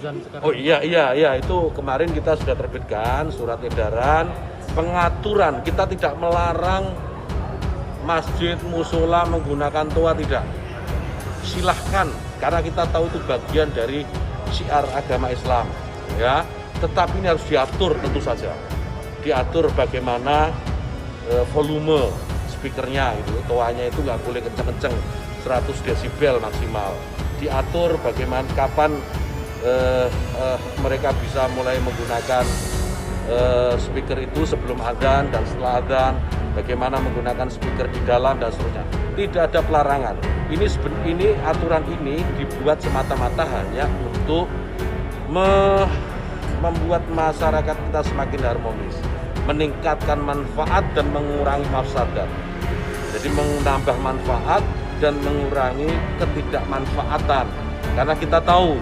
azan sekarang? Oh iya, itu kemarin kita sudah terbitkan surat edaran pengaturan. Kita tidak melarang masjid, musola menggunakan toa, tidak. Silahkan, karena kita tahu itu bagian dari syiar agama Islam, ya. Tetapi ini harus diatur tentu saja. Diatur bagaimana volume speakernya, itu toanya itu nggak boleh kenceng-kenceng, 100 desibel maksimal. Diatur bagaimana kapan mereka bisa mulai menggunakan speaker itu sebelum adzan dan setelah adzan, bagaimana menggunakan speaker di dalam dan seterusnya. Tidak ada pelarangan. Ini aturan ini dibuat semata-mata hanya untuk membuat masyarakat kita semakin harmonis, meningkatkan manfaat dan mengurangi mafsadat. Jadi menambah manfaat dan mengurangi ketidakmanfaatan. Karena kita tahu,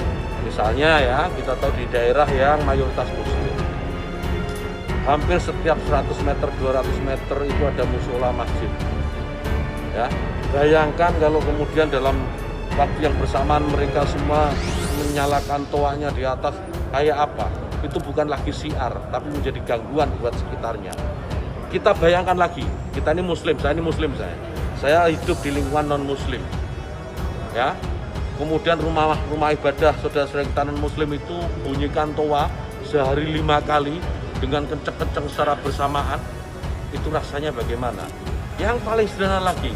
misalnya ya, kita tahu di daerah yang mayoritas muslim, hampir setiap 100 meter, 200 meter itu ada musola masjid. Ya, bayangkan kalau kemudian dalam waktu yang bersamaan mereka semua menyalakan toanya di atas, kayak apa? Itu bukan lagi syiar, tapi menjadi gangguan buat sekitarnya. Kita bayangkan lagi, kita ini muslim, saya ini muslim, saya hidup di lingkungan non muslim, ya. Kemudian rumah ibadah saudara-saudara kita non muslim itu bunyikan toa sehari 5 kali dengan kenceng-kenceng secara bersamaan, itu rasanya bagaimana? Yang paling sederhana lagi,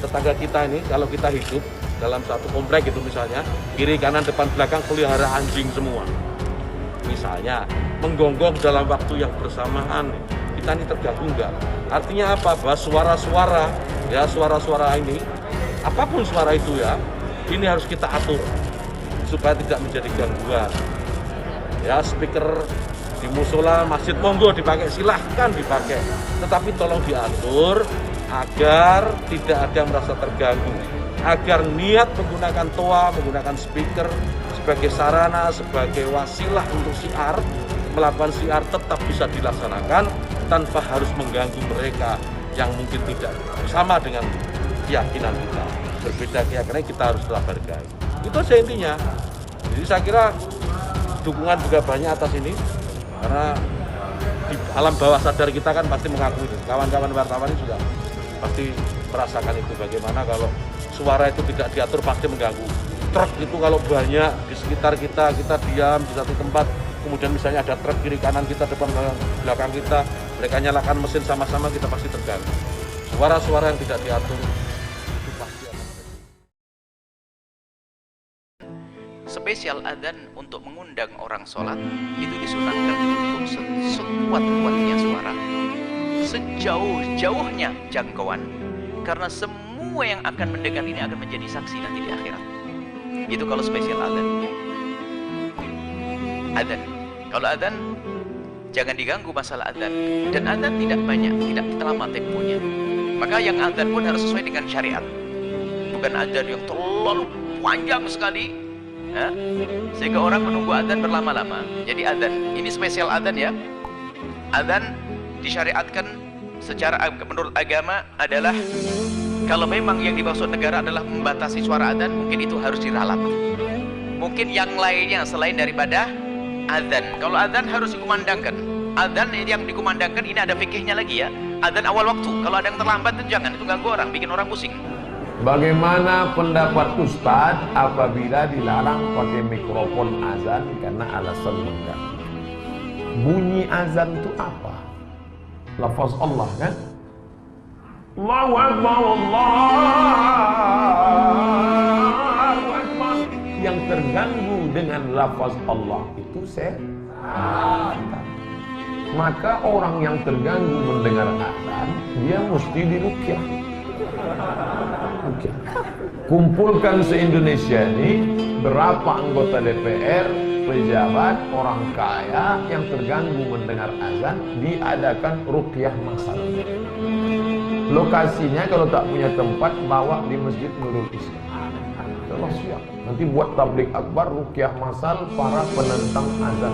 tetangga kita ini kalau kita hidup dalam satu komplek itu misalnya, kiri kanan depan belakang pelihara anjing semua. Misalnya menggonggong dalam waktu yang bersamaan, kita ini terganggu enggak? Artinya apa? Bahwa suara-suara, ya suara-suara ini, apapun suara itu ya, ini harus kita atur supaya tidak menjadi gangguan. Ya, speaker di musola, masjid, monggo dipakai, silahkan dipakai. Tetapi tolong diatur agar tidak ada yang merasa terganggu. Agar niat menggunakan toa, menggunakan speaker sebagai sarana, sebagai wasilah untuk syiar, melakukan syiar tetap bisa dilaksanakan tanpa harus mengganggu mereka yang mungkin tidak sama dengan keyakinan kita. Berbeda keyakinan kita harus tetap hargai. Itu saja intinya. Jadi saya kira dukungan juga banyak atas ini. Karena di alam bawah sadar kita kan pasti mengakui itu. Kawan-kawan wartawan ini juga pasti merasakan itu, bagaimana kalau suara itu tidak diatur pasti mengganggu. Truk itu kalau banyak di sekitar kita diam di satu tempat, kemudian misalnya ada truk kiri kanan kita, depan belakang kita, mereka nyalakan mesin sama-sama, kita pasti terganggu. Suara-suara yang tidak diatur itu pasti akan terjadi. Spesial adzan untuk mengundang orang sholat itu disunahkan untuk sekuat-kuatnya suara, sejauh-jauhnya jangkauan, karena semua yang akan mendengar ini akan menjadi saksi nanti di akhirat. Itu kalau spesial adzan. Kalau adzan jangan diganggu masalah adzan, dan adzan tidak banyak, tidak lama temponya. Maka yang adzan pun harus sesuai dengan syariat, bukan adzan yang terlalu panjang sekali, ya, sehingga orang menunggu adzan berlama-lama. Jadi adzan ini spesial adzan ya. Adzan disyariatkan secara menurut agama adalah kalau memang yang dimaksud negara adalah membatasi suara adzan, mungkin itu harus diralat. Mungkin yang lainnya selain daripada adzan. Kalau adzan harus dikumandangkan. Adzan yang dikumandangkan ini ada fikihnya lagi ya. Adzan awal waktu. Kalau ada yang terlambat itu jangan, itu ganggu orang, bikin orang pusing. Bagaimana pendapat Ustaz apabila dilarang pakai mikrofon azan karena alasan mengganggu? Bunyi azan itu apa? Lafaz Allah kan? Allahu Akbar, Allahu Akbar. Yang terganggu dengan lafaz Allah itu setan. Maka orang yang terganggu mendengar azan, dia mesti diruqyah. Kumpulkan se-Indonesia ini berapa anggota DPR, pejabat, orang kaya yang terganggu mendengar azan, diadakan ruqyah massal. Lokasinya kalau tak punya tempat, bawa di Masjid Nurul Islam. Allah siap. Nanti buat tablik akbar, ruqyah massal para penentang azan.